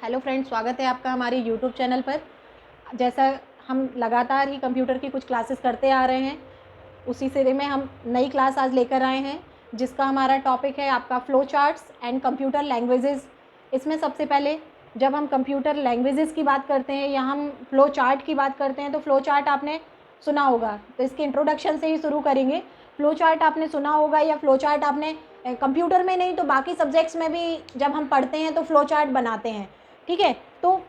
Hello friends, स्वागत है आपका हमारे यूट्यूब चैनल पर। जैसा हम लगातार ही कंप्यूटर की कुछ क्लासेस करते आ रहे हैं, उसी सिरे में हम नई क्लास आज लेकर आए हैं, जिसका हमारा टॉपिक है आपका flow charts and computer languages. इसमें सबसे पहले जब हम कंप्यूटर लैंग्वेजेस की बात करते हैं या हम फ्लो चार्ट की बात करते हैं तो फ्लो चार्ट आपने सुना होगा, तो इसके इंट्रोडक्शन से ही शुरू करेंगे। फ्लो चार्ट आपने सुना होगा या फ्लो चार्ट आपने कंप्यूटर में नहीं तो बाकी सब्जेक्ट्स में भी जब हम पढ़ते हैं तो फ्लो चार्ट बनाते हैं, ठीक है। तो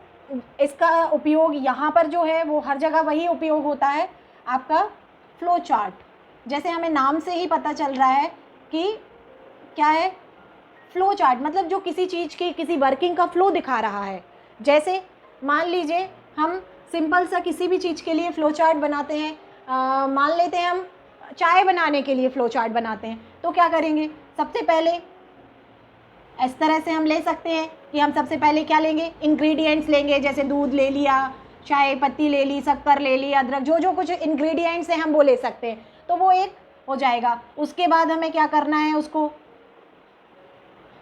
इसका उपयोग यहाँ पर जो है वो हर जगह वही उपयोग होता है आपका फ्लो चार्ट। जैसे हमें नाम से ही पता चल रहा है कि क्या है फ्लो चार्ट, मतलब जो किसी चीज़ की किसी वर्किंग का फ्लो दिखा रहा है। जैसे मान लीजिए हम सिंपल सा किसी भी चीज़ के लिए फ़्लो चार्ट बनाते हैं, मान लेते हैं हम चाय बनाने के लिए फ़्लो चार्ट बनाते हैं, तो क्या करेंगे? सबसे पहले इस तरह से हम ले सकते हैं कि हम सबसे पहले क्या लेंगे, इंग्रेडिएंट्स लेंगे। जैसे दूध ले लिया, चाय पत्ती ले ली, शक्कर ले ली, अदरक, जो जो कुछ इंग्रेडिएंट्स हैं हम वो ले सकते हैं, तो वो एक हो जाएगा। उसके बाद हमें क्या करना है, उसको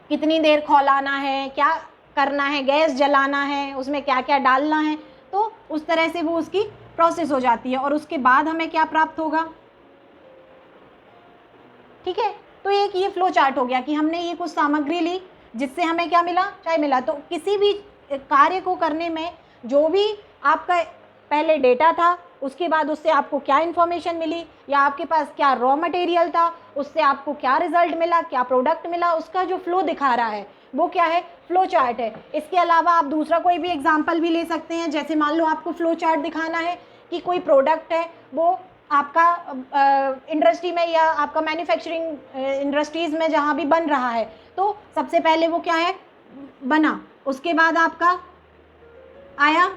कितनी देर खौलाना है, क्या करना है, गैस जलाना है, उसमें क्या क्या डालना है, तो उस तरह से वो उसकी प्रोसेस हो जाती है। और उसके बाद हमें क्या प्राप्त होगा, ठीक है। तो एक ये फ्लो चार्ट हो गया कि हमने ये कुछ सामग्री ली जिससे हमें क्या मिला, चाय मिला। तो किसी भी कार्य को करने में जो भी आपका पहले डेटा था, उसके बाद उससे आपको क्या इन्फॉर्मेशन मिली या आपके पास क्या रॉ मटेरियल था, उससे आपको क्या रिजल्ट मिला, क्या प्रोडक्ट मिला, उसका जो फ्लो दिखा रहा है वो क्या है, फ्लो चार्ट है। इसके अलावा आप दूसरा कोई भी एग्जांपल भी ले सकते हैं। जैसे मान लो आपको फ्लो चार्ट दिखाना है कि कोई प्रोडक्ट है वो आपका इंडस्ट्री में या आपका मैन्युफैक्चरिंग इंडस्ट्रीज़ में जहाँ भी बन रहा है, तो सबसे पहले वो क्या है, बना। उसके बाद आपका आया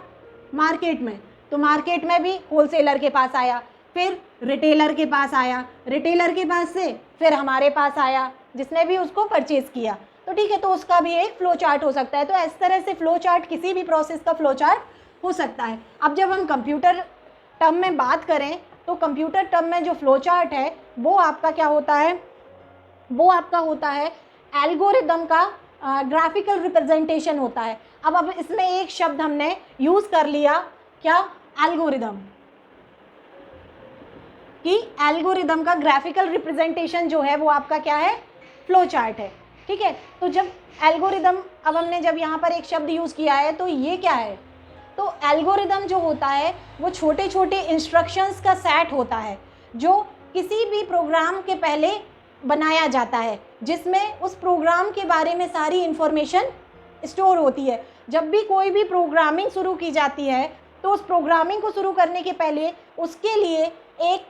मार्केट में, तो मार्केट में भी होलसेलर के पास आया, फिर रिटेलर के पास आया, रिटेलर के पास से फिर हमारे पास आया जिसने भी उसको परचेज़ किया। तो ठीक है, तो उसका भी एक फ्लो चार्ट हो सकता है। तो इस तरह से फ्लो चार्ट किसी भी प्रोसेस का फ्लो चार्ट हो सकता है। अब जब हम कंप्यूटर टर्म में बात करें तो कंप्यूटर टर्म में जो फ्लो चार्ट है वो आपका क्या होता है, वो आपका होता है एल्गोरिदम का ग्राफिकल रिप्रेजेंटेशन होता है। अब इसमें एक शब्द हमने यूज़ कर लिया, क्या, एल्गोरिदम, कि एल्गोरिदम का ग्राफिकल रिप्रेजेंटेशन जो है वो आपका क्या है, फ्लो चार्ट है, ठीक है। तो जब एल्गोरिदम, अब हमने जब यहाँ पर एक शब्द यूज़ किया है तो ये क्या है, तो एल्गोरिदम जो होता है वो छोटे छोटे इंस्ट्रक्शंस का सेट होता है जो किसी भी प्रोग्राम के पहले बनाया जाता है, जिसमें उस प्रोग्राम के बारे में सारी इन्फॉर्मेशन स्टोर होती है। जब भी कोई भी प्रोग्रामिंग शुरू की जाती है तो उस प्रोग्रामिंग को शुरू करने के पहले उसके लिए एक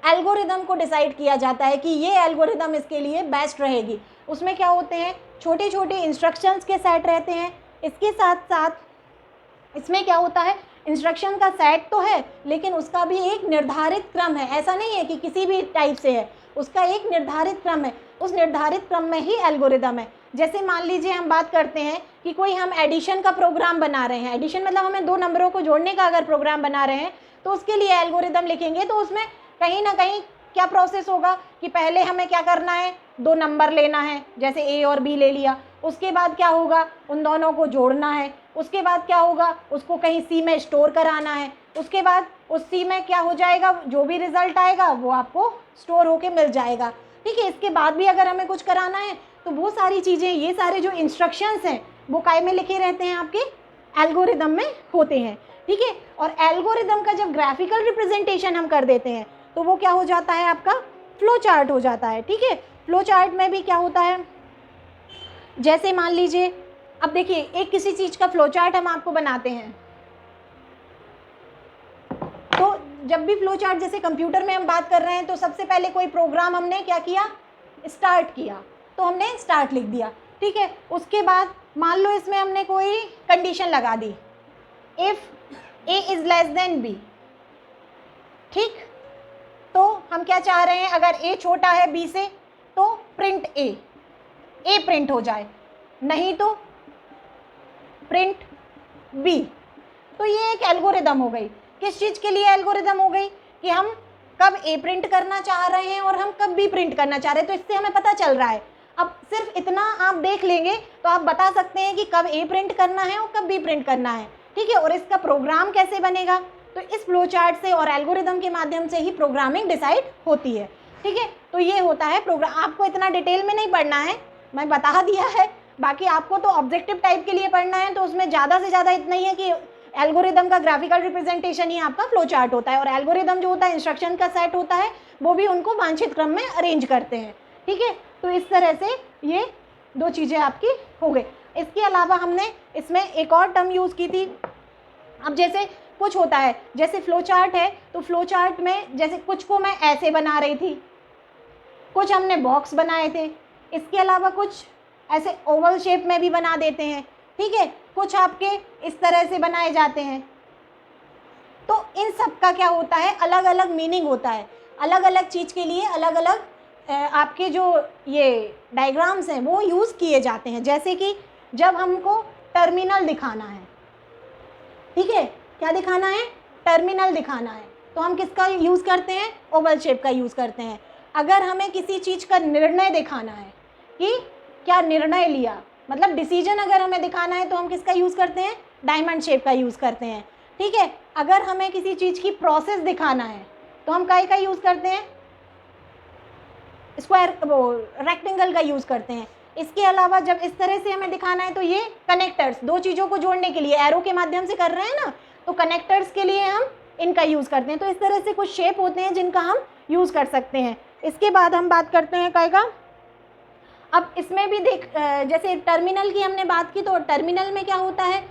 एल्गोरिदम को डिसाइड किया जाता है कि ये एल्गोरिदम इसके लिए बेस्ट रहेगी। उसमें क्या होते हैं, छोटे छोटे इंस्ट्रक्शंस के सेट रहते हैं। इसके साथ साथ इसमें क्या होता है, इंस्ट्रक्शन का सेट तो है लेकिन उसका भी एक निर्धारित क्रम है। ऐसा नहीं है कि किसी भी टाइप से है, उसका एक निर्धारित क्रम है। उस निर्धारित क्रम में ही एल्गोरिदम है। जैसे मान लीजिए हम बात करते हैं कि कोई हम एडिशन का प्रोग्राम बना रहे हैं, एडिशन मतलब हमें दो नंबरों को जोड़ने का अगर प्रोग्राम बना रहे हैं तो उसके लिए एल्गोरिदम लिखेंगे, तो उसमें कहीं ना कहीं क्या प्रोसेस होगा कि पहले हमें क्या करना है, दो नंबर लेना है, जैसे ए और बी ले लिया। उसके बाद क्या होगा, उन दोनों को जोड़ना है। उसके बाद क्या होगा, उसको कहीं सी में स्टोर कराना है। उसके बाद उस सी में क्या हो जाएगा, जो भी रिजल्ट आएगा वो आपको स्टोर होके मिल जाएगा, ठीक है। इसके बाद भी अगर हमें कुछ कराना है तो वो सारी चीज़ें, ये सारे जो इंस्ट्रक्शंस हैं वो काय में लिखे रहते हैं, आपके एल्गोरिदम में होते हैं, ठीक है। और एल्गोरिदम का जब ग्राफिकल रिप्रेजेंटेशन हम कर देते हैं तो वो क्या हो जाता है, आपका फ्लो चार्ट हो जाता है, ठीक है। फ्लो चार्ट में भी क्या होता है, जैसे मान लीजिए, अब देखिए एक किसी चीज़ का फ्लो चार्ट हम आपको बनाते हैं, तो जब भी फ्लो चार्ट, जैसे कंप्यूटर में हम बात कर रहे हैं तो सबसे पहले कोई प्रोग्राम हमने क्या किया, स्टार्ट किया, तो हमने स्टार्ट लिख दिया, ठीक है। उसके बाद मान लो इसमें हमने कोई कंडीशन लगा दी, if A is less than B, ठीक। तो हम क्या चाह रहे हैं, अगर ए छोटा है बी से तो प्रिंट ए प्रिंट हो जाए, नहीं तो प्रिंट बी। तो ये एक एल्गोरिदम हो गई। किस चीज़ के लिए एल्गोरिदम हो गई, कि हम कब ए प्रिंट करना चाह रहे हैं और हम कब बी प्रिंट करना चाह रहे हैं, तो इससे हमें पता चल रहा है। अब सिर्फ इतना आप देख लेंगे तो आप बता सकते हैं कि कब ए प्रिंट करना है और कब बी प्रिंट करना है, ठीक है। और इसका प्रोग्राम कैसे बनेगा, तो इस फ्लो चार्ट से और एल्गोरिदम के माध्यम से ही प्रोग्रामिंग डिसाइड होती है, ठीक है। तो ये होता है प्रोग्राम। आपको इतना डिटेल में नहीं पढ़ना है, मैं बता दिया है। बाकी आपको तो ऑब्जेक्टिव टाइप के लिए पढ़ना है, तो उसमें ज़्यादा से ज़्यादा इतना ही है कि एल्गोरिदम का ग्राफिकल रिप्रेजेंटेशन ही आपका फ्लो चार्ट होता है, और एल्गोरिदम जो होता है इंस्ट्रक्शन का सेट होता है, वो भी उनको वांछित क्रम में अरेंज करते हैं, ठीक है। तो इस तरह से ये दो चीज़ें आपकी हो गई। इसके अलावा हमने इसमें एक और टर्म यूज़ की थी। अब जैसे कुछ होता है, जैसे फ्लो चार्ट है, तो फ्लो चार्ट में जैसे कुछ को मैं ऐसे बना रही थी, कुछ हमने बॉक्स बनाए थे, इसके अलावा कुछ ऐसे ओवल शेप में भी बना देते हैं, ठीक है। कुछ आपके इस तरह से बनाए जाते हैं। तो इन सब का क्या होता है, अलग अलग मीनिंग होता है, अलग अलग चीज़ के लिए अलग अलग आपके जो ये डायग्राम्स हैं वो यूज़ किए जाते हैं। जैसे कि जब हमको टर्मिनल दिखाना है, ठीक है, क्या दिखाना है, टर्मिनल दिखाना है, तो हम किसका यूज़ करते हैं, ओवल शेप का यूज़ करते हैं। अगर हमें किसी चीज़ का निर्णय दिखाना है कि क्या निर्णय लिया, मतलब डिसीजन अगर हमें दिखाना है, तो हम किसका यूज़ करते हैं, डायमंड शेप का यूज़ करते हैं, ठीक है। अगर हमें किसी चीज़ की प्रोसेस दिखाना है, तो हम काय का यूज़ करते हैं, स्क्वायर वो रेक्टेंगल का यूज़ करते हैं। इसके अलावा जब इस तरह से हमें दिखाना है, तो ये कनेक्टर्स, दो चीज़ों को जोड़ने के लिए एरो के माध्यम से कर रहे हैं ना, तो कनेक्टर्स के लिए हम इनका यूज़ करते हैं। तो इस तरह से कुछ शेप होते हैं जिनका हम यूज़ कर सकते हैं। इसके बाद हम बात करते हैं काय का, अब इसमें भी देख, जैसे टर्मिनल की हमने बात की, तो टर्मिनल में क्या होता है,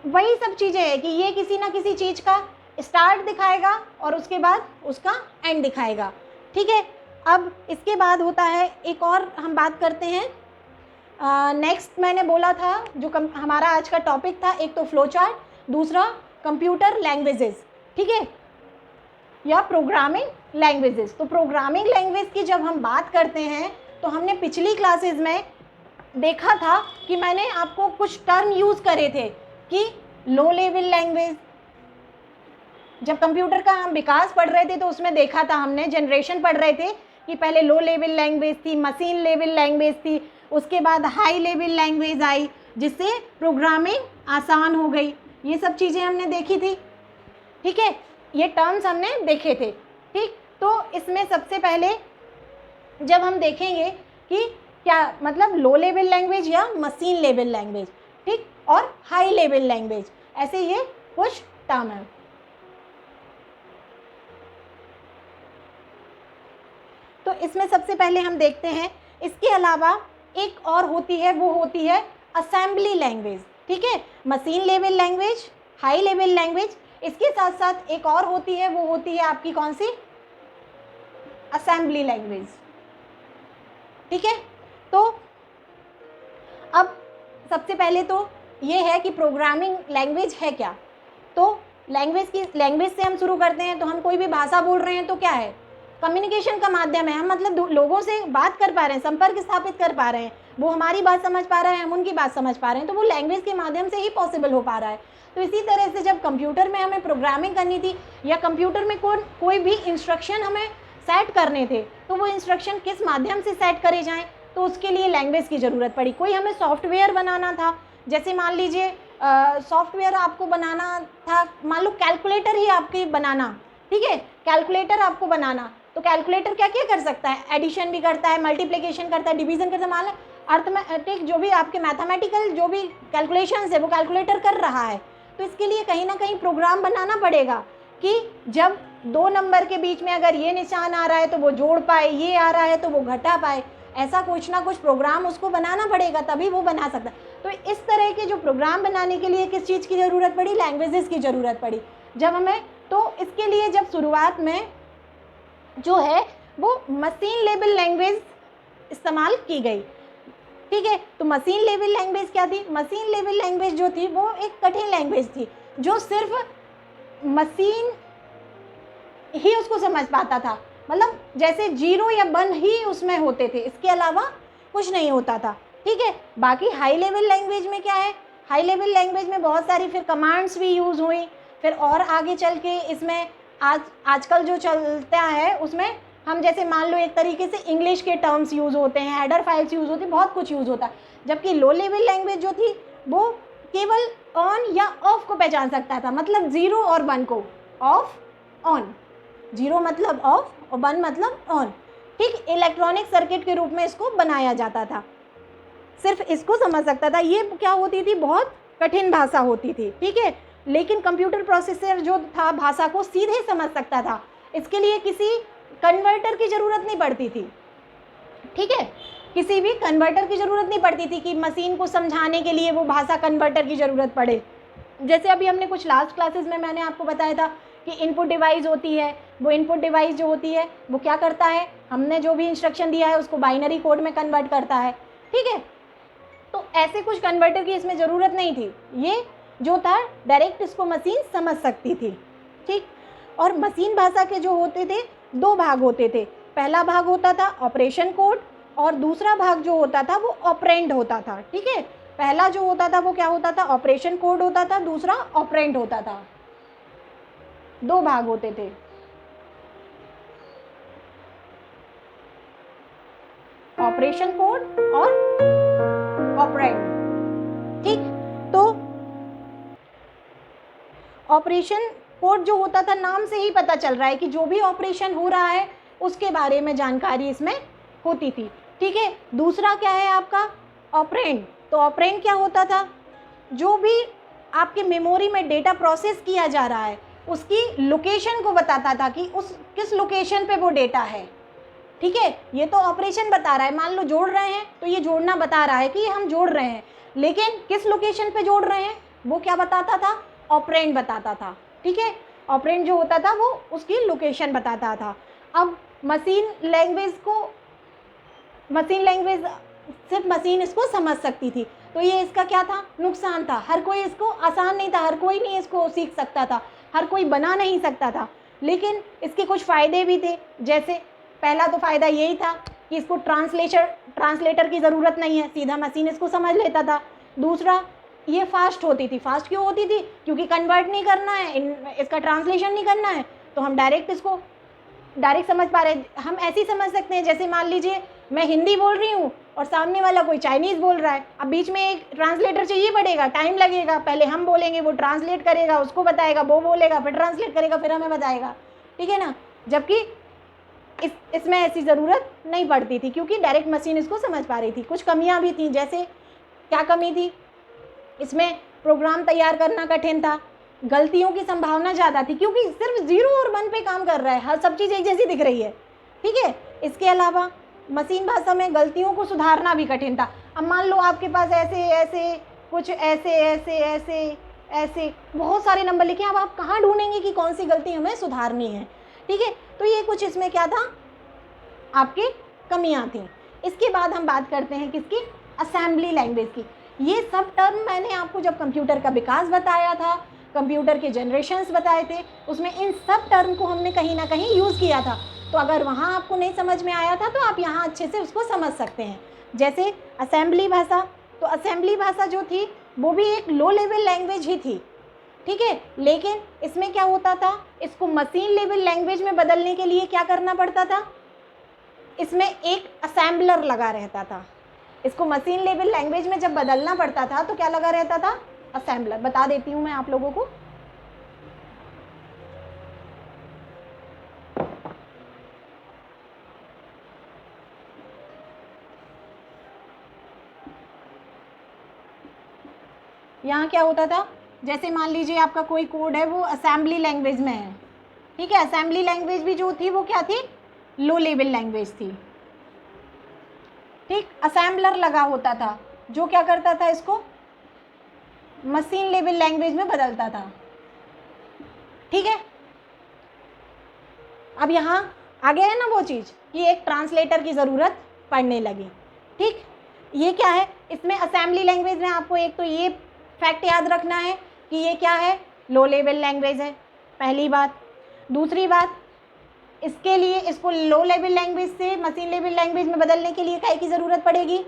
वही सब चीज़ें हैं कि ये किसी ना किसी चीज़ का स्टार्ट दिखाएगा और उसके बाद उसका एंड दिखाएगा, ठीक है। अब इसके बाद होता है एक और, हम बात करते हैं नेक्स्ट, मैंने बोला था जो हमारा आज का टॉपिक था, एक तो फ्लो चार्ट, दूसरा कंप्यूटर लैंग्वेजेस, ठीक है, या प्रोग्रामिंग लैंग्वेजेस। तो प्रोग्रामिंग लैंग्वेज की जब हम बात करते हैं, तो हमने पिछली क्लासेस में देखा था कि मैंने आपको कुछ टर्म यूज़ करे थे कि लो लेवल लैंग्वेज, जब कंप्यूटर का हम विकास पढ़ रहे थे तो उसमें देखा था हमने, जनरेशन पढ़ रहे थे कि पहले लो लेवल लैंग्वेज थी, मशीन लेवल लैंग्वेज थी, उसके बाद हाई लेवल लैंग्वेज आई जिससे प्रोग्रामिंग आसान हो गई। ये सब चीज़ें हमने देखी थी, ठीक है, ये टर्म्स हमने देखे थे, ठीक। तो इसमें सबसे पहले जब हम देखेंगे कि क्या मतलब लो लेवल लैंग्वेज या मशीन लेवल लैंग्वेज, ठीक, और हाई लेवल लैंग्वेज, ऐसे ये कुछ टर्म है। तो इसमें सबसे पहले हम देखते हैं, इसके अलावा एक और होती है, वो होती है असेंबली लैंग्वेज, ठीक है। Machine level language, high level language, इसके साथ साथ एक और होती है, वो होती है आपकी कौन सी, असेंबली लैंग्वेज, ठीक है। तो अब सबसे पहले तो ये है कि प्रोग्रामिंग लैंग्वेज है क्या। तो लैंग्वेज से हम शुरू करते हैं। तो हम कोई भी भाषा बोल रहे हैं तो क्या है, कम्युनिकेशन का माध्यम है, हम मतलब लोगों से बात कर पा रहे हैं, संपर्क स्थापित कर पा रहे हैं, वो हमारी बात समझ पा रहे हैं, हम उनकी बात समझ पा रहे हैं, तो वो लैंग्वेज के माध्यम से ही पॉसिबल हो पा रहा है। तो इसी तरह से जब कंप्यूटर में हमें प्रोग्रामिंग करनी थी या कंप्यूटर में कोई भी इंस्ट्रक्शन हमें सेट करने थे, तो वो इंस्ट्रक्शन किस माध्यम से सेट करे जाएँ, तो उसके लिए लैंग्वेज की ज़रूरत पड़ी। कोई हमें सॉफ्टवेयर बनाना था, जैसे मान लीजिए सॉफ्टवेयर आपको बनाना था, मान लो कैलकुलेटर ही आपके बनाना, ठीक है, कैलकुलेटर आपको बनाना, तो कैलकुलेटर क्या क्या कर सकता है, एडिशन भी करता है, मल्टीप्लिकेशन करता है, डिवीजन करता है, मान लो अर्थमेटिक जो भी आपके मैथमेटिकल जो भी कैलकुलेशंस है वो कैलकुलेटर कर रहा है। तो इसके लिए कहीं ना कहीं प्रोग्राम बनाना पड़ेगा कि जब दो नंबर के बीच में अगर ये निशान आ रहा है तो वो जोड़ पाए, ये आ रहा है तो वो घटा पाए, ऐसा कुछ ना कुछ प्रोग्राम उसको बनाना पड़ेगा, तभी वो बना सकता है। तो इस तरह के जो प्रोग्राम बनाने के लिए किस चीज़ की ज़रूरत पड़ी, लैंग्वेजेस की ज़रूरत पड़ी जब हमें। तो इसके लिए जब शुरुआत में जो है वो मशीन लेवल लैंग्वेज इस्तेमाल की गई, ठीक है। तो मशीन लेवल लैंग्वेज क्या थी, मशीन लेवल लैंग्वेज जो थी वो एक कठिन लैंग्वेज थी, जो सिर्फ मशीन ही उसको समझ पाता था, मतलब जैसे 0 या 1 ही उसमें होते थे, इसके अलावा कुछ नहीं होता था, ठीक है। बाकी हाई लेवल लैंग्वेज में क्या है, हाई लेवल लैंग्वेज में बहुत सारी फिर कमांड्स भी यूज़ हुई, फिर और आगे चल के इसमें आजकल जो चलता है उसमें हम जैसे मान लो एक तरीके से इंग्लिश के टर्म्स यूज़ होते हैं, हेडर फाइल्स यूज़ होती है, बहुत कुछ यूज़ होता है, जबकि लो लेवल लैंग्वेज जो थी वो केवल ऑन या ऑफ को पहचान सकता था, मतलब 0 और 1 को, ऑफ ऑन, 0 मतलब ऑफ और 1 मतलब ऑन। ठीक, इलेक्ट्रॉनिक सर्किट के रूप में इसको बनाया जाता था, सिर्फ इसको समझ सकता था। ये क्या होती थी, बहुत कठिन भाषा होती थी, ठीक है, लेकिन कंप्यूटर प्रोसेसर जो था भाषा को सीधे समझ सकता था, इसके लिए किसी कन्वर्टर की ज़रूरत नहीं पड़ती थी, ठीक है, किसी भी कन्वर्टर की ज़रूरत नहीं पड़ती थी कि मशीन को समझाने के लिए वो भाषा कन्वर्टर की ज़रूरत पड़े। जैसे अभी हमने कुछ लास्ट क्लासेस में मैंने आपको बताया था कि इनपुट डिवाइस होती है, वो इनपुट डिवाइस जो होती है वो क्या करता है, हमने जो भी इंस्ट्रक्शन दिया है उसको बाइनरी कोड में कन्वर्ट करता है, ठीक है। तो ऐसे कुछ कन्वर्टर की इसमें ज़रूरत नहीं थी, ये जो था डायरेक्ट इसको मशीन समझ सकती थी, ठीक। और मशीन भाषा के जो होते थे 2 भाग होते थे, पहला भाग होता था ऑपरेशन कोड और दूसरा भाग जो होता था वो ऑपरेंड होता था, ठीक है। पहला जो होता था वो क्या होता था, ऑपरेशन कोड होता था, दूसरा ऑपरेंड होता था, 2 भाग होते थे। ऑपरेशन कोड और ऑपरेंड, ठीक। तो ऑपरेशन कोड जो होता था, नाम से ही पता चल रहा है कि जो भी ऑपरेशन हो रहा है उसके बारे में जानकारी इसमें होती थी, ठीक है। दूसरा क्या है आपका ऑपरेंड, तो ऑपरेंड क्या होता था, जो भी आपके मेमोरी में डेटा प्रोसेस किया जा रहा है उसकी लोकेशन को बताता था कि उस किस लोकेशन पे वो डेटा है, ठीक है। ये तो ऑपरेशन बता रहा है, मान लो जोड़ रहे हैं तो ये जोड़ना बता रहा है कि हम जोड़ रहे हैं, लेकिन किस लोकेशन पे जोड़ रहे हैं वो क्या बताता था, ऑपरेंड बताता था, ठीक है। ऑपरेंड जो होता था वो उसकी लोकेशन बताता था। अब मशीन लैंग्वेज सिर्फ मशीन इसको समझ सकती थी, तो ये इसका क्या था, नुकसान था। हर कोई इसको आसान नहीं था, हर कोई नहीं इसको सीख सकता था, हर कोई बना नहीं सकता था, लेकिन इसके कुछ फ़ायदे भी थे। जैसे पहला तो फ़ायदा यही था कि इसको ट्रांसलेटर की ज़रूरत नहीं है, सीधा मशीन इसको समझ लेता था। दूसरा, ये फास्ट होती थी। फास्ट क्यों होती थी, क्योंकि कन्वर्ट नहीं करना है, इसका ट्रांसलेशन नहीं करना है, तो हम डायरेक्ट समझ पा रहे हैं। हम ऐसे ही समझ सकते हैं, जैसे मान लीजिए मैं हिंदी बोल रही हूँ और सामने वाला कोई चाइनीज़ बोल रहा है, अब बीच में एक ट्रांसलेटर चाहिए पड़ेगा, टाइम लगेगा, पहले हम बोलेंगे, वो ट्रांसलेट करेगा, उसको बताएगा, वो बोलेगा, फिर ट्रांसलेट करेगा, फिर हमें बताएगा, ठीक है ना। जबकि इसमें ऐसी ज़रूरत नहीं पड़ती थी, क्योंकि डायरेक्ट मशीन इसको समझ पा रही थी। कुछ कमियाँ भी थी, जैसे क्या कमी थी, इसमें प्रोग्राम तैयार करना कठिन था, गलतियों की संभावना ज़्यादा थी, क्योंकि सिर्फ 0 और 1 पे काम कर रहा है, हर सब चीज़ एक जैसी दिख रही है, ठीक है। इसके अलावा मशीन भाषा में गलतियों को सुधारना भी कठिन था। अब मान लो आपके पास ऐसे बहुत सारे नंबर लिखे, अब आप कहाँ ढूंढेंगे कि कौन सी गलती हमें सुधारनी है, ठीक है। तो ये कुछ इसमें क्या था, आपकी कमियां थी। इसके बाद हम बात करते हैं किसकी, असेंबली लैंग्वेज की। ये सब टर्म मैंने आपको जब कंप्यूटर का विकास बताया था, कंप्यूटर के जनरेशन्स बताए थे, उसमें इन सब टर्म को हमने कहीं ना कहीं यूज़ किया था। तो अगर वहाँ आपको नहीं समझ में आया था तो आप यहाँ अच्छे से उसको समझ सकते हैं। जैसे असेंबली भाषा, तो असेंबली भाषा जो थी वो भी एक लो लेवल लैंग्वेज ही थी, ठीक है, लेकिन इसमें क्या होता था, इसको मशीन लेवल लैंग्वेज में बदलने के लिए क्या करना पड़ता था, इसमें एक असेंबलर लगा रहता था। इसको मशीन लेवल लैंग्वेज में जब बदलना पड़ता था तो क्या लगा रहता था, असेंबलर। बता देती हूँ मैं आप लोगों को। यहाँ क्या होता था, जैसे मान लीजिए आपका कोई कोड है वो असेंबली लैंग्वेज में है, ठीक है। असेंबली लैंग्वेज भी जो थी वो क्या थी, लो लेवल लैंग्वेज थी, ठीक। असेंबलर लगा होता था जो क्या करता था, इसको मशीन लेवल लैंग्वेज में बदलता था, ठीक है। अब यहाँ आ गया है ना वो चीज़ कि एक ट्रांसलेटर की ज़रूरत पड़ने लगी, ठीक। ये क्या है, इसमें असेंबली लैंग्वेज में आपको एक तो ये फैक्ट याद रखना है कि ये क्या है, लो लेवल लैंग्वेज है, पहली बात। दूसरी बात, इसके लिए इसको लो लेवल लैंग्वेज से मशीन लेवल लैंग्वेज में बदलने के लिए काय की ज़रूरत पड़ेगी,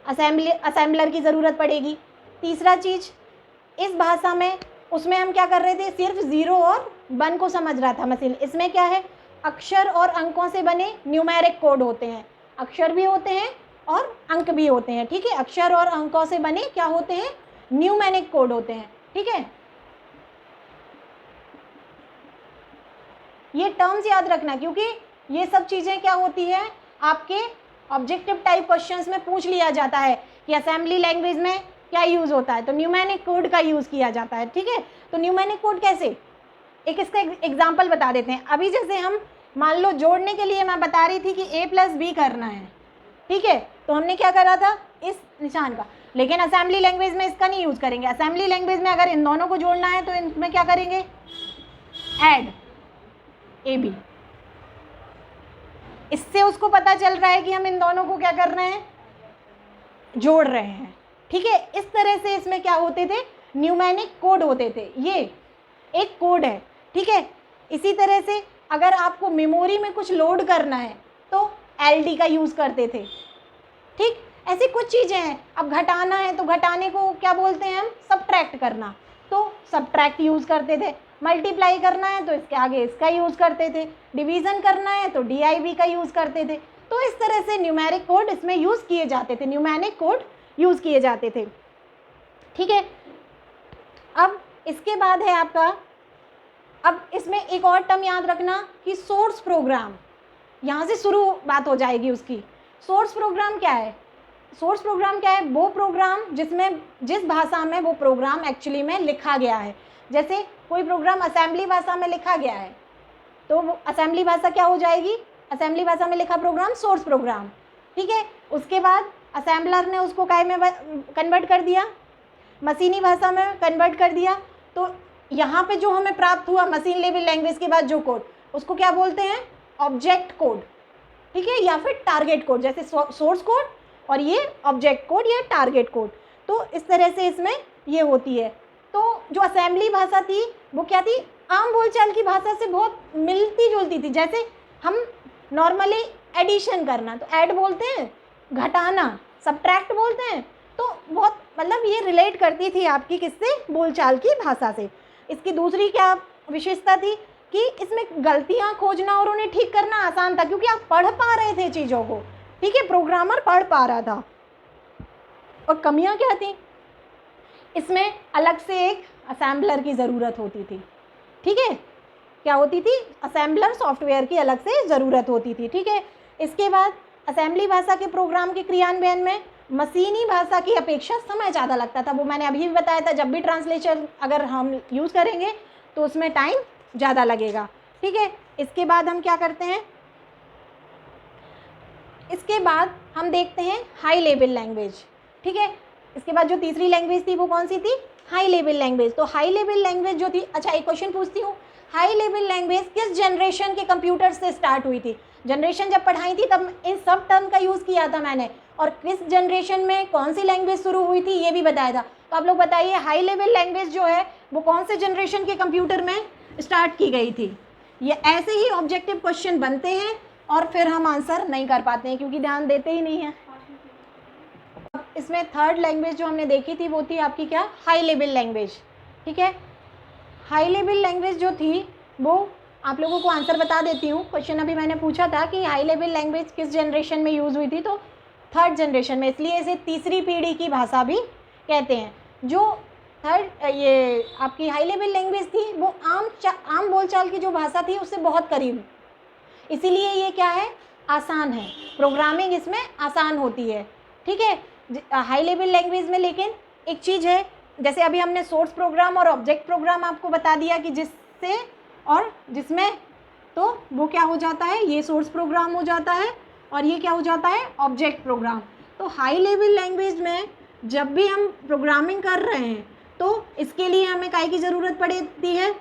असेंबलर की ज़रूरत पड़ेगी। तीसरा चीज़, इस भाषा में उसमें हम क्या कर रहे थे, सिर्फ 0 और 1 को समझ रहा था मशीन। इसमें क्या है, अक्षर और अंकों से बने न्यूमेरिक कोड होते हैं, अक्षर भी होते हैं और अंक भी होते हैं, ठीक है। अक्षर और अंकों से बने क्या होते हैं, न्यूमेरिक कोड होते हैं, ठीक है। ये टर्म्स याद रखना, क्योंकि ये सब चीज़ें क्या होती है आपके ऑब्जेक्टिव टाइप क्वेश्चंस में पूछ लिया जाता है कि असेंबली लैंग्वेज में क्या यूज़ होता है, तो न्यूमेरिक कोड का यूज़ किया जाता है, ठीक है। तो न्यूमेरिक कोड कैसे, एक इसका एग्जाम्पल बता देते हैं। अभी जैसे हम मान लो जोड़ने के लिए मैं बता रही थी कि a+b करना है, ठीक है, तो हमने क्या करा था, इस निशान का, लेकिन असेंबली लैंग्वेज में इसका नहीं यूज़ करेंगे। असेंबली लैंग्वेज में अगर इन दोनों को जोड़ना है तो इनमें क्या करेंगे, ऐड ab। इससे उसको पता चल रहा है कि हम इन दोनों को क्या कर रहे हैं, जोड़ रहे हैं, ठीक है। इस तरह से इसमें क्या होते थे, न्यूमेरिक कोड होते थे, ये एक कोड है, ठीक है। इसी तरह से अगर आपको मेमोरी में कुछ लोड करना है तो LD का यूज़ करते थे, ठीक। ऐसी कुछ चीज़ें हैं, अब घटाना है तो घटाने को क्या बोलते हैं हम, सबट्रैक्ट करना, तो सबट्रैक्ट यूज़ करते थे। मल्टीप्लाई करना है तो इसके आगे इसका यूज़ करते थे। डिवीज़न करना है तो DIV का यूज़ करते थे। तो इस तरह से न्यूमेरिक कोड इसमें यूज़ किए जाते थे, न्यूमेरिक कोड यूज़ किए जाते थे, ठीक है। अब इसके बाद है आपका, अब इसमें एक और टर्म याद रखना कि सोर्स प्रोग्राम, यहाँ से शुरू बात हो जाएगी उसकी। सोर्स प्रोग्राम क्या है, सोर्स प्रोग्राम क्या है, वो प्रोग्राम जिसमें जिस भाषा में वो प्रोग्राम एक्चुअली में लिखा गया है। जैसे कोई प्रोग्राम असेंबली भाषा में लिखा गया है तो वो असेंबली भाषा क्या हो जाएगी, असेंबली भाषा में लिखा प्रोग्राम सोर्स प्रोग्राम, ठीक है। उसके बाद असेंबलर ने उसको काय में कन्वर्ट कर दिया, मशीनी भाषा में कन्वर्ट कर दिया। तो यहाँ पे जो हमें प्राप्त हुआ मशीन लेवल लैंग्वेज के बाद जो कोड, उसको क्या बोलते हैं, ऑब्जेक्ट कोड, ठीक है, या फिर टारगेट कोड। जैसे सोर्स कोड और ये ऑब्जेक्ट कोड या टारगेट कोड। तो इस तरह से इसमें ये होती है। तो जो असेंबली भाषा थी वो क्या थी, आम बोलचाल की भाषा से बहुत मिलती जुलती थी। जैसे हम नॉर्मली एडिशन करना तो ऐड बोलते हैं, घटाना सबट्रैक्ट बोलते हैं, तो बहुत मतलब ये रिलेट करती थी आपकी किससे, बोलचाल की भाषा से। इसकी दूसरी क्या विशेषता थी कि इसमें गलतियां खोजना और उन्हें ठीक करना आसान था, क्योंकि आप पढ़ पा रहे थे चीज़ों को, ठीक है, प्रोग्रामर पढ़ पा रहा था। और कमियां क्या थी, इसमें अलग से एक असेंबलर की ज़रूरत होती थी, ठीक है, क्या होती थी, असेंबलर सॉफ्टवेयर की अलग से ज़रूरत होती थी, ठीक है। इसके बाद असेंबली भाषा के प्रोग्राम के क्रियान्वयन में मशीनी भाषा की अपेक्षा समय ज़्यादा लगता था। वो मैंने अभी भी बताया था, जब भी ट्रांसलेशन अगर हम यूज़ करेंगे तो उसमें टाइम ज़्यादा लगेगा, ठीक है। इसके बाद हम क्या करते हैं, इसके बाद हम देखते हैं हाई लेवल लैंग्वेज, ठीक है। इसके बाद जो तीसरी लैंग्वेज थी वो कौन सी थी, हाई लेवल लैंग्वेज। तो हाई लेवल लैंग्वेज जो थी, अच्छा एक क्वेश्चन पूछती हूँ, हाई लेवल लैंग्वेज किस जनरेशन के कंप्यूटर से स्टार्ट हुई थी। जनरेशन जब पढ़ाई थी तब इन सब टर्म का यूज़ किया था मैंने, और किस जनरेशन में कौन सी लैंग्वेज शुरू हुई थी ये भी बताया था। तो आप लोग बताइए हाई लेवल लैंग्वेज जो है वो कौन से जनरेशन के कंप्यूटर में स्टार्ट की गई थी। ये ऐसे ही ऑब्जेक्टिव क्वेश्चन बनते हैं और फिर हम आंसर नहीं कर पाते हैं क्योंकि ध्यान देते ही नहीं हैं। अब इसमें थर्ड लैंग्वेज जो हमने देखी थी वो थी आपकी क्या, हाई लेवल लैंग्वेज, ठीक है। हाई लेवल लैंग्वेज जो थी वो आप लोगों को आंसर बता देती हूँ। क्वेश्चन अभी मैंने पूछा था कि हाई लेवल लैंग्वेज किस जनरेशन में यूज़ हुई थी, तो थर्ड जनरेशन में, इसलिए इसे तीसरी पीढ़ी की भाषा भी कहते हैं। जो थर्ड ये आपकी हाई लेवल लैंग्वेज थी वो आम बोलचाल की जो भाषा थी उससे बहुत करीब, इसीलिए ये क्या है, आसान है, प्रोग्रामिंग इसमें आसान होती है, ठीक है, हाई लेवल लैंग्वेज में। लेकिन एक चीज़ है, जैसे अभी हमने सोर्स प्रोग्राम और ऑब्जेक्ट प्रोग्राम आपको बता दिया कि जिससे और जिसमें, तो वो क्या हो जाता है, ये सोर्स प्रोग्राम हो जाता है और ये क्या हो जाता है, ऑब्जेक्ट प्रोग्राम। तो हाई लेवल लैंग्वेज में जब भी हम प्रोग्रामिंग कर रहे हैं तो इसके लिए हमें काय की ज़रूरत पड़ती है,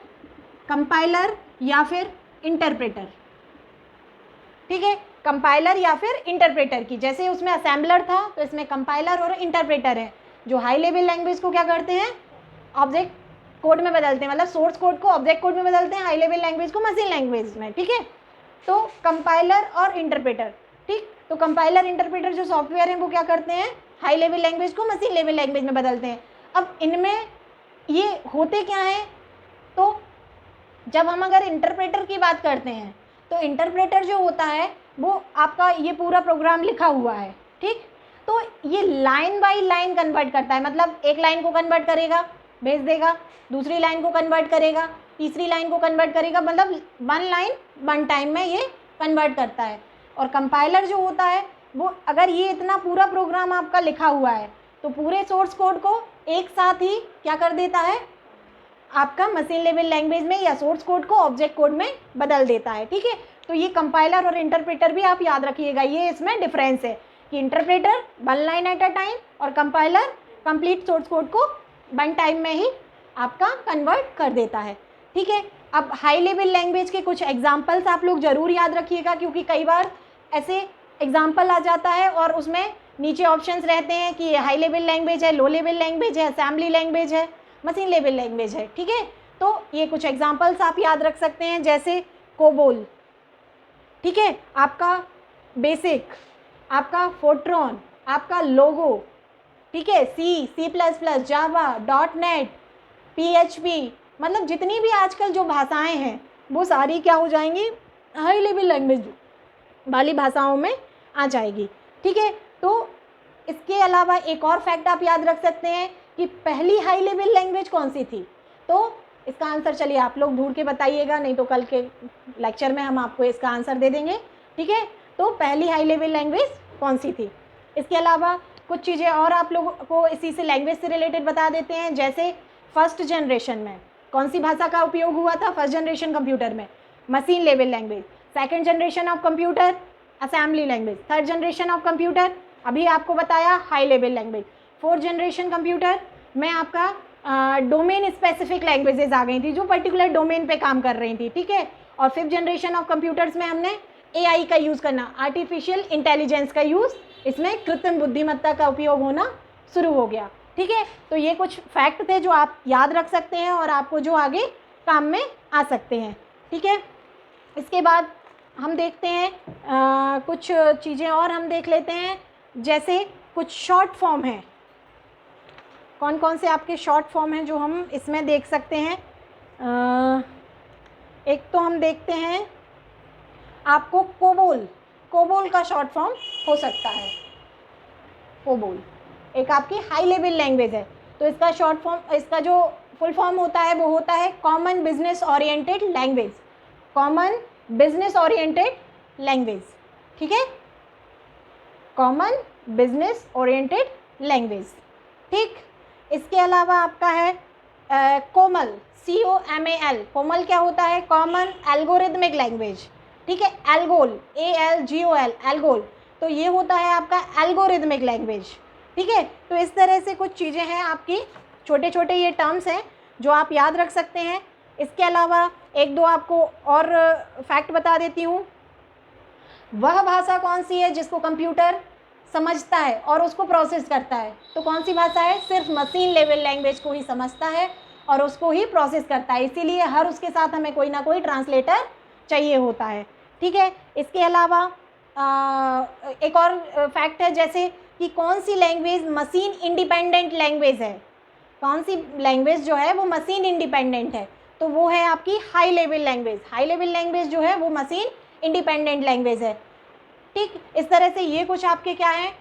कंपाइलर या फिर इंटरप्रेटर, ठीक है, कंपाइलर या फिर इंटरप्रेटर की। जैसे उसमें असेंबलर था तो इसमें कंपाइलर और इंटरप्रेटर है, जो हाई लेवल लैंग्वेज को क्या करते हैं, ऑब्जेक्ट कोड में बदलते हैं, मतलब सोर्स कोड को ऑब्जेक्ट कोड में बदलते हैं, हाई लेवल लैंग्वेज को मशीन लैंग्वेज में, ठीक है। तो कंपाइलर और इंटरप्रेटर, ठीक, तो कंपाइलर इंटरप्रेटर जो सॉफ्टवेयर हैं वो क्या करते हैं, हाई लेवल लैंग्वेज को मशीन लेवल लैंग्वेज में बदलते हैं। अब इनमें ये होते क्या हैं, तो जब हम अगर इंटरप्रेटर की बात करते हैं तो इंटरप्रेटर जो होता है वो आपका ये पूरा प्रोग्राम लिखा हुआ है, ठीक। तो ये लाइन बाय लाइन कन्वर्ट करता है, मतलब एक लाइन को कन्वर्ट करेगा, भेज देगा, दूसरी लाइन को कन्वर्ट करेगा, तीसरी लाइन को कन्वर्ट करेगा, मतलब वन लाइन वन टाइम में ये कन्वर्ट करता है। और कंपाइलर जो होता है वो, अगर ये इतना पूरा प्रोग्राम आपका लिखा हुआ है तो पूरे सोर्स कोड को एक साथ ही क्या कर देता है, आपका मशीन लेवल लैंग्वेज में या सोर्स कोड को ऑब्जेक्ट कोड में बदल देता है, ठीक है। तो ये कंपाइलर और इंटरप्रेटर भी आप याद रखिएगा, ये इसमें डिफरेंस है कि interpreter one line at a time और कंपाइलर कंप्लीट सोर्स कोड को वन टाइम में ही आपका कन्वर्ट कर देता है, ठीक है। अब हाई लेवल लैंग्वेज के कुछ एग्जाम्पल्स आप लोग ज़रूर याद रखिएगा, क्योंकि कई बार ऐसे एग्जाम्पल आ जाता है और उसमें नीचे ऑप्शंस रहते हैं कि ये हाई लेवल लैंग्वेज है, लो लेवल लैंग्वेज है, असेंबली लैंग्वेज है, मशीन लेवल लैंग्वेज है, ठीक है। तो ये कुछ एग्जाम्पल्स आप याद रख सकते हैं, जैसे कोबोल, ठीक है, आपका बेसिक, आपका फोर्ट्रॉन, आपका लोगो, ठीक है, सी प्लस प्लस, जावा, .NET, PHP, मतलब जितनी भी आजकल जो भाषाएं हैं वो सारी क्या हो जाएंगी, हाई लेवल लैंग्वेज वाली भाषाओं में आ जाएगी, ठीक है। तो इसके अलावा एक और फैक्ट आप याद रख सकते हैं कि पहली हाई लेवल लैंग्वेज कौन सी थी। तो इसका आंसर चलिए आप लोग ढूंढ के बताइएगा, नहीं तो कल के लेक्चर में हम आपको इसका आंसर दे देंगे, ठीक है। तो पहली हाई लेवल लैंग्वेज कौन सी थी। इसके अलावा कुछ चीज़ें और आप लोगों को इसी से लैंग्वेज से रिलेटेड बता देते हैं, जैसे फर्स्ट जनरेशन में कौन सी भाषा का उपयोग हुआ था, फर्स्ट जनरेशन कंप्यूटर में machine level language, second generation of computer assembly language, third generation of computer अभी आपको बताया high level language, fourth generation computer में आपका डोमेन स्पेसिफिक लैंग्वेजेस आ गई थी जो पर्टिकुलर डोमेन पे काम कर रही थी, ठीक है। और फिफ्थ जनरेशन ऑफ कंप्यूटर्स में हमने AI का यूज़ करना, आर्टिफिशियल इंटेलिजेंस का यूज़, इसमें कृत्रिम बुद्धिमत्ता का उपयोग होना शुरू हो गया, ठीक है। तो ये कुछ फैक्ट थे जो आप याद रख सकते हैं और आपको जो आगे काम में आ सकते हैं, ठीक है। इसके बाद हम देखते हैं कुछ चीज़ें और हम देख लेते हैं, जैसे कुछ शॉर्ट फॉर्म हैं, कौन कौन से आपके शॉर्ट फॉर्म हैं जो हम इसमें देख सकते हैं। एक तो हम देखते हैं आपको कोबोल का शॉर्ट फॉर्म हो सकता है। कोबोल एक आपकी हाई लेवल लैंग्वेज है, तो इसका शॉर्ट फॉर्म, इसका जो फुल फॉर्म होता है वो होता है common business oriented language, common business oriented language, ठीक है, कॉमन बिजनेस ओरिएंटेड लैंग्वेज, ठीक। इसके अलावा आपका है कोमल, COMAL, कोमल क्या होता है, कॉमन एल्गोरिथमिक लैंग्वेज, ठीक है। एल्गोल, ALGOL, एल्गोल, तो ये होता है आपका एल्गोरिथमिक लैंग्वेज, ठीक है। तो इस तरह से कुछ चीज़ें हैं आपकी, छोटे छोटे ये टर्म्स हैं जो आप याद रख सकते हैं। इसके अलावा एक दो आपको और फैक्ट बता देती हूँ। वह भाषा कौन सी है जिसको कंप्यूटर समझता है और उसको प्रोसेस करता है, तो कौन सी भाषा है, सिर्फ मशीन लेवल लैंग्वेज को ही समझता है और उसको ही प्रोसेस करता है, इसीलिए हर उसके साथ हमें कोई ना कोई ट्रांसलेटर चाहिए होता है, ठीक है। इसके अलावा एक और फैक्ट है, जैसे कि कौन सी लैंग्वेज मशीन इंडिपेंडेंट लैंग्वेज है, कौन सी लैंग्वेज जो है वो मशीन इंडिपेंडेंट है, तो वो है आपकी high level language. High level language जो है वो मशीन इंडिपेंडेंट लैंग्वेज है, ठीक। इस तरह से ये कुछ आपके क्या है,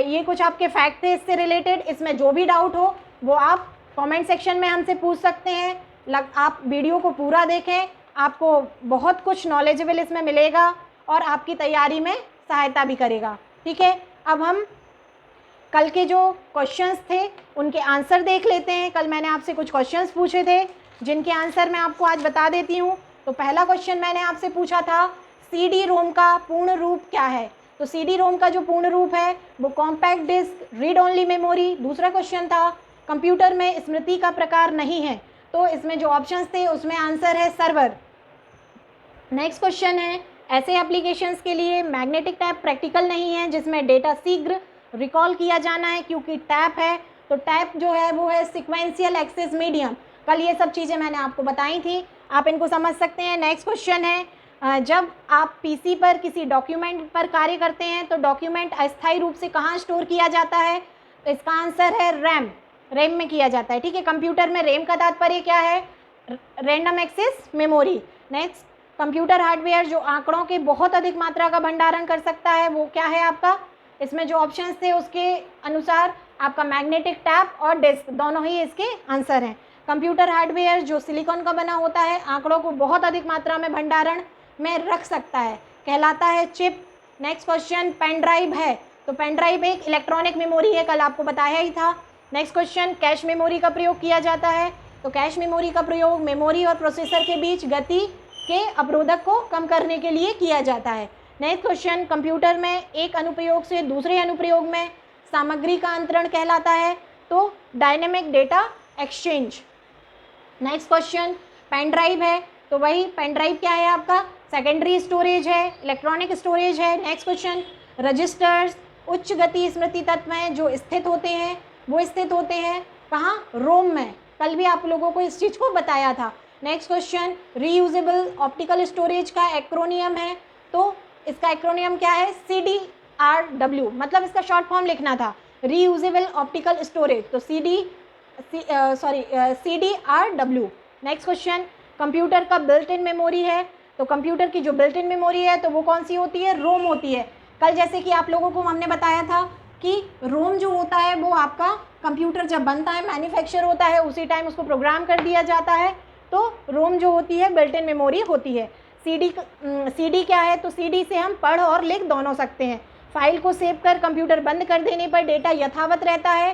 ये कुछ आपके फैक्ट थे इससे रिलेटेड। इसमें जो भी डाउट हो वो आप कमेंट सेक्शन में हमसे पूछ सकते हैं। आप वीडियो को पूरा देखें, आपको बहुत कुछ नॉलेजेबल इसमें मिलेगा और आपकी तैयारी में सहायता भी करेगा, ठीक है। अब हम कल के जो क्वेश्चंस थे उनके आंसर देख लेते हैं। कल मैंने आपसे कुछ क्वेश्चंस पूछे थे जिनके आंसर मैं आपको आज बता देती हूँ। तो पहला क्वेश्चन मैंने आपसे पूछा था CD-ROM का पूर्ण रूप क्या है, तो CD-ROM का जो पूर्ण रूप है वो compact disc read only memory. दूसरा क्वेश्चन था कंप्यूटर में स्मृति का प्रकार नहीं है, तो इसमें जो ऑप्शंस थे उसमें आंसर है सर्वर। नेक्स्ट क्वेश्चन है ऐसे एप्लीकेशंस के लिए मैग्नेटिक टैप प्रैक्टिकल नहीं है जिसमें डेटा शीघ्र रिकॉल किया जाना है क्योंकि टैप है, तो टैप जो है वो है सिक्वेंशियल एक्सेस मीडियम। कल ये सब चीज़ें मैंने आपको बताई थी, आप इनको समझ सकते हैं। नेक्स्ट क्वेश्चन है जब आप PC पर किसी डॉक्यूमेंट पर कार्य करते हैं तो डॉक्यूमेंट अस्थायी रूप से कहाँ स्टोर किया जाता है, तो इसका आंसर है रैम में किया जाता है, ठीक है। कंप्यूटर में रैम का तात्पर्य क्या है, random access memory. Next computer hardware जो आंकड़ों की बहुत अधिक मात्रा का भंडारण कर सकता है वो क्या है आपका, इसमें जो ऑप्शंस थे उसके अनुसार आपका मैग्नेटिक टैप और डिस्क दोनों ही इसके आंसर हैं। कंप्यूटर हार्डवेयर जो सिलिकॉन का बना होता है, आंकड़ों को बहुत अधिक मात्रा में भंडारण में रख सकता है, कहलाता है chip. Next question, pen drive है तो पेन ड्राइव एक इलेक्ट्रॉनिक मेमोरी है, कल आपको बताया ही था। नेक्स्ट क्वेश्चन, कैश मेमोरी का प्रयोग किया जाता है तो कैश मेमोरी का प्रयोग मेमोरी और प्रोसेसर के बीच गति के अवरोधक को कम करने के लिए किया जाता है। नेक्स्ट क्वेश्चन, कंप्यूटर में एक अनुप्रयोग से दूसरे अनुप्रयोग में सामग्री का अंतरण कहलाता है तो dynamic data exchange. Next question, pen drive है तो वही पेन ड्राइव क्या है आपका, सेकेंडरी स्टोरेज है, इलेक्ट्रॉनिक स्टोरेज है। नेक्स्ट क्वेश्चन, रजिस्टर्स उच्च गति स्मृति तत्व हैं जो स्थित होते हैं, वो स्थित होते हैं कहाँ, रोम में, कल भी आप लोगों को इस चीज़ को बताया था। Next question, reusable optical storage का एक्रोनियम है तो इसका एक्रोनियम क्या है, CDRW, मतलब इसका शॉर्ट फॉर्म लिखना था रीयूजेबल ऑप्टिकल स्टोरेज तो CDRW। नेक्स्ट क्वेश्चन, कंप्यूटर का बिल्ट इन मेमोरी है तो कंप्यूटर की जो बिल्ट इन मेमोरी है तो वो कौन सी होती है, रोम होती है। कल जैसे कि आप लोगों को हमने बताया था कि रोम जो होता है वो आपका कंप्यूटर जब बनता है, मैन्युफैक्चर होता है, उसी टाइम उसको प्रोग्राम कर दिया जाता है तो रोम जो होती है बिल्ट इन मेमोरी होती है। CD क्या है तो CD से हम पढ़ और लिख दोनों सकते हैं। फाइल को सेव कर कंप्यूटर बंद कर देने पर डेटा यथावत रहता है,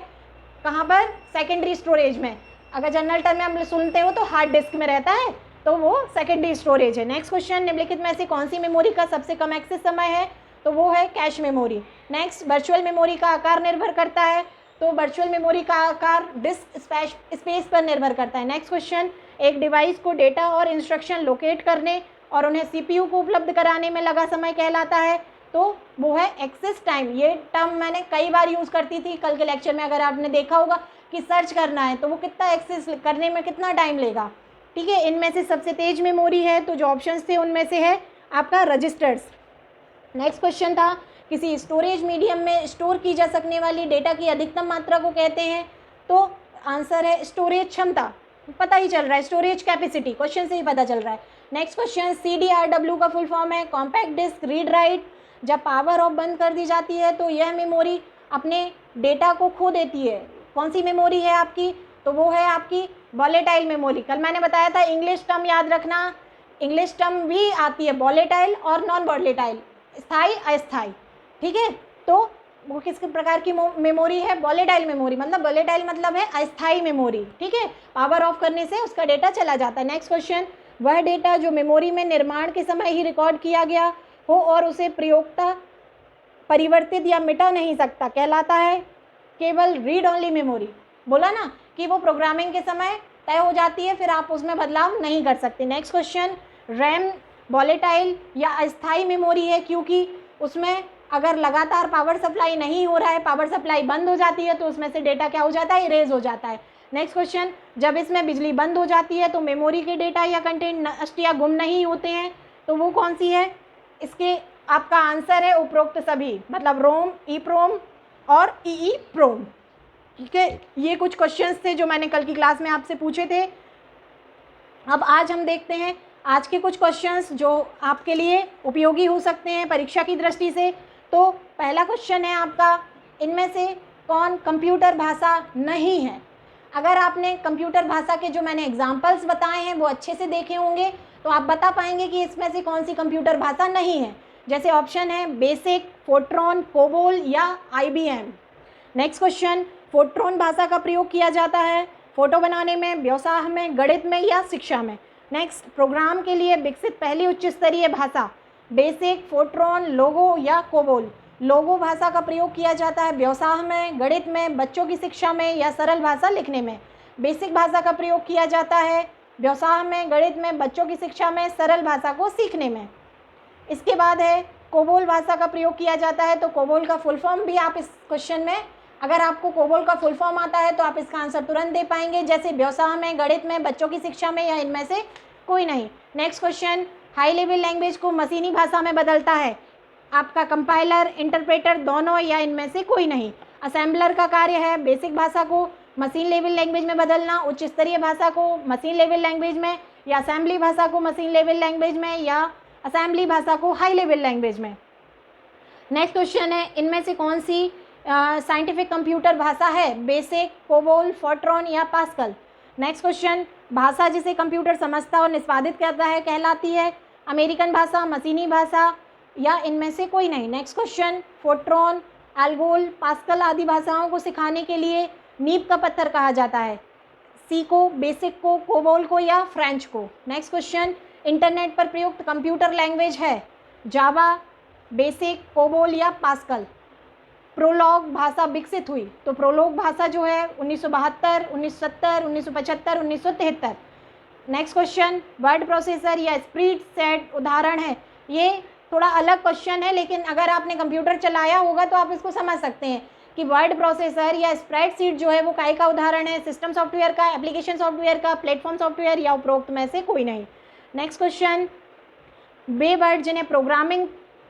कहाँ पर, सेकेंडरी स्टोरेज में। अगर जनरल टर्म में हम सुनते हो तो हार्ड डिस्क में रहता है तो वो सेकेंडरी स्टोरेज है। नेक्स्ट क्वेश्चन, निम्नलिखित में से कौन सी मेमोरी का सबसे कम एक्सेस समय है तो वो है cache memory. Next, virtual memory का आकार निर्भर करता है तो वर्चुअल मेमोरी का आकार डिस्क स्पेस पर निर्भर करता है। नेक्स्ट क्वेश्चन, एक डिवाइस को डेटा और इंस्ट्रक्शन लोकेट करने और उन्हें CPU को उपलब्ध कराने में लगा समय कहलाता है तो वो है एक्सेस टाइम। ये टर्म मैंने कई बार यूज़ करती थी कल के लेक्चर में, अगर आपने देखा होगा कि सर्च करना है तो वो कितना एक्सेस करने में कितना टाइम लेगा, ठीक है। इनमें से सबसे तेज मेमोरी है तो जो ऑप्शंस थे उनमें से है आपका रजिस्टर्स। नेक्स्ट क्वेश्चन था, किसी स्टोरेज मीडियम में स्टोर की जा सकने वाली डेटा की अधिकतम मात्रा को कहते हैं तो आंसर है स्टोरेज क्षमता, पता ही चल रहा है, स्टोरेज कैपेसिटी, क्वेश्चन से ही पता चल रहा है। नेक्स्ट क्वेश्चन, CDRW का फुल फॉर्म है कॉम्पैक्ट डिस्क रीड राइट। जब पावर ऑफ बंद कर दी जाती है तो यह मेमोरी अपने डेटा को खो देती है, कौन सी मेमोरी है आपकी तो वो है आपकी वॉलेटाइल मेमोरी। कल मैंने बताया था इंग्लिश टर्म याद रखना, इंग्लिश टर्म भी आती है वॉलेटाइल और नॉन वॉलेटाइल, स्थायी अस्थायी, ठीक है। तो वो किस प्रकार की मेमोरी है, वॉलेटाइल मेमोरी, मतलब वॉलेटाइल मतलब है अस्थायी मेमोरी, ठीक है, पावर ऑफ करने से उसका डेटा चला जाता है। नेक्स्ट क्वेश्चन, वह डेटा जो मेमोरी में निर्माण के समय ही रिकॉर्ड किया गया हो और उसे प्रयोक्ता परिवर्तित या मिटा नहीं सकता कहलाता है केवल रीड ओनली मेमोरी। बोला ना कि वो प्रोग्रामिंग के समय तय हो जाती है, फिर आप उसमें बदलाव नहीं कर सकते। नेक्स्ट क्वेश्चन, रैम वॉलेटाइल या अस्थायी मेमोरी है क्योंकि उसमें अगर लगातार पावर सप्लाई नहीं हो रहा है, पावर सप्लाई बंद हो जाती है तो उसमें से डेटा क्या हो जाता है, इरेज हो जाता है। नेक्स्ट क्वेश्चन, जब इसमें बिजली बंद हो जाती है तो मेमोरी के डेटा या कंटेंट नष्ट या गुम नहीं होते हैं तो वो कौन सी है, इसके आपका आंसर है उपरोक्त सभी, मतलब रोम, EEPROM और EEPROM, ठीक है। ये कुछ क्वेश्चंस थे जो मैंने कल की क्लास में आपसे पूछे थे। अब आज हम देखते हैं आज के कुछ क्वेश्चंस जो आपके लिए उपयोगी हो सकते हैं परीक्षा की दृष्टि से। तो पहला क्वेश्चन है आपका, इनमें से कौन कंप्यूटर भाषा नहीं है। अगर आपने कंप्यूटर भाषा के जो मैंने एग्जाम्पल्स बताए हैं वो अच्छे से देखे होंगे तो आप बता पाएंगे कि इसमें से कौन सी कंप्यूटर भाषा नहीं है। जैसे ऑप्शन है बेसिक, फोर्ट्रॉन, कोबोल या IBM। नेक्स्ट क्वेश्चन, फोर्ट्रॉन भाषा का प्रयोग किया जाता है फोटो बनाने में, व्यवसाय में, गणित में या शिक्षा में। नेक्स्ट, प्रोग्राम के लिए विकसित पहली उच्च स्तरीय भाषा बेसिक, फोर्ट्रॉन, लोगो या कोबोल। लोगो भाषा का प्रयोग किया जाता है व्यवसाय में, गणित में, बच्चों की शिक्षा में या सरल भाषा लिखने में। बेसिक भाषा का प्रयोग किया जाता है व्यवसाय में, गणित में, बच्चों की शिक्षा में, सरल भाषा को सीखने में। इसके बाद है कोबोल भाषा का प्रयोग किया जाता है तो कोबोल का फुल फॉर्म भी आप इस क्वेश्चन में, अगर आपको कोबोल का फुल फॉर्म आता है तो आप इसका आंसर तुरंत दे पाएंगे, जैसे व्यवसाय में, गणित में, बच्चों की शिक्षा में या इनमें से कोई नहीं। Next question, high level language को मशीनी भाषा में बदलता है आपका कंपाइलर, इंटरप्रेटर, दोनों या इनमें से कोई नहीं। असेंबलर का कार्य है बेसिक भाषा को मशीन लेवल लैंग्वेज में बदलना, उच्च स्तरीय भाषा को मशीन लेवल लैंग्वेज में या असेंबली भाषा को मशीन लेवल लैंग्वेज में, या असेंबली भाषा को हाई लेवल लैंग्वेज में। नेक्स्ट क्वेश्चन है, इनमें से कौन सी साइंटिफिक कंप्यूटर भाषा है? बेसिक, कोबोल, फोर्ट्रॉन या पास्कल। नेक्स्ट क्वेश्चन, भाषा जिसे कंप्यूटर समझता और निष्पादित करता है कहलाती है अमेरिकन भाषा, मशीनी भाषा या इनमें से कोई नहीं। Next question, Fortran, ALGOL, pascal आदि भाषाओं को सिखाने के लिए नींव का पत्थर कहा जाता है? सी को, बेसिक को, कोबोल को या फ्रेंच को। नेक्स्ट क्वेश्चन, इंटरनेट पर प्रयुक्त कंप्यूटर लैंग्वेज है? जावा, बेसिक, कोबोल या पास्कल। प्रोलॉग भाषा विकसित हुई, तो प्रोलॉग भाषा जो है 1972, 1970, 1975, 1973। नेक्स्ट क्वेश्चन, वर्ड प्रोसेसर या स्प्रीड सेट उदाहरण है? ये थोड़ा अलग क्वेश्चन है, लेकिन अगर आपने कंप्यूटर चलाया होगा तो आप इसको समझ सकते हैं कि वर्ड प्रोसेसर या स्प्रेडशीट जो है वो काय का उदाहरण है? सिस्टम सॉफ्टवेयर का, एप्लीकेशन सॉफ्टवेयर का, प्लेटफॉर्म सॉफ्टवेयर या उपरोक्त में से कोई नहीं। नेक्स्ट क्वेश्चन, वे वर्ड जिन्हें प्रोग्रामिंग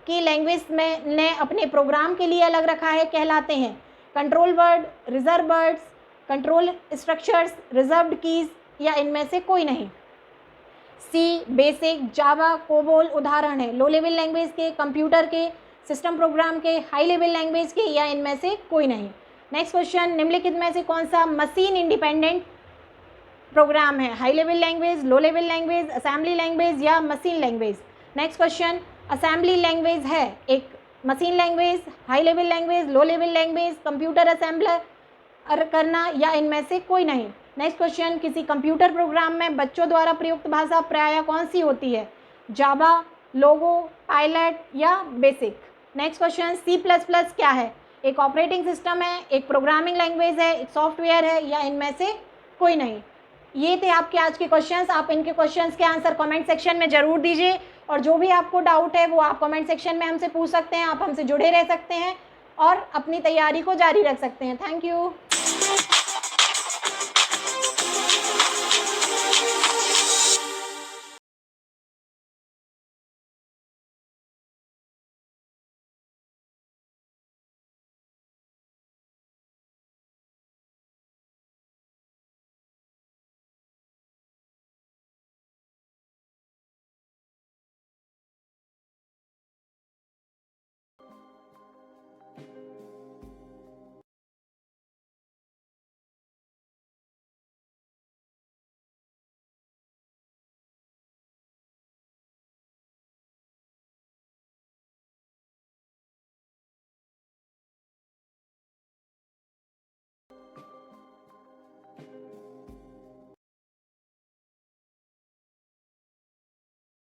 की लैंग्वेज में ने अपने प्रोग्राम के लिए अलग रखा है कहलाते हैं? Control word, reserve words, control structures, reserved keys या इनमें से कोई नहीं। सी, बेसिक, जावा, कोबोल उदाहरण है लो लेवल लैंग्वेज के, कंप्यूटर के, सिस्टम प्रोग्राम के, हाई लेवल लैंग्वेज के या इनमें से कोई नहीं। नेक्स्ट क्वेश्चन, निम्नलिखित में से कौन सा मशीन इंडिपेंडेंट प्रोग्राम है? High level language, low level language, assembly language या machine language. Next question, assembly language है एक machine language, high level language, low level language, computer assembler करना या इनमें से कोई नहीं। नेक्स्ट क्वेश्चन, किसी कंप्यूटर प्रोग्राम में बच्चों द्वारा प्रयुक्त भाषा प्रायः कौन सी होती है? जावा, लोगो, पायलट या बेसिक। नेक्स्ट क्वेश्चन, C++ क्या है? एक ऑपरेटिंग सिस्टम है, एक प्रोग्रामिंग लैंग्वेज है, एक सॉफ्टवेयर है या इनमें से कोई नहीं। ये थे आपके आज के क्वेश्चंस। आप इनके क्वेश्चंस के आंसर कमेंट सेक्शन में ज़रूर दीजिए, और जो भी आपको डाउट है वो आप कमेंट सेक्शन में हमसे पूछ सकते हैं। आप हमसे जुड़े रह सकते हैं और अपनी तैयारी को जारी रख सकते हैं। Thank you.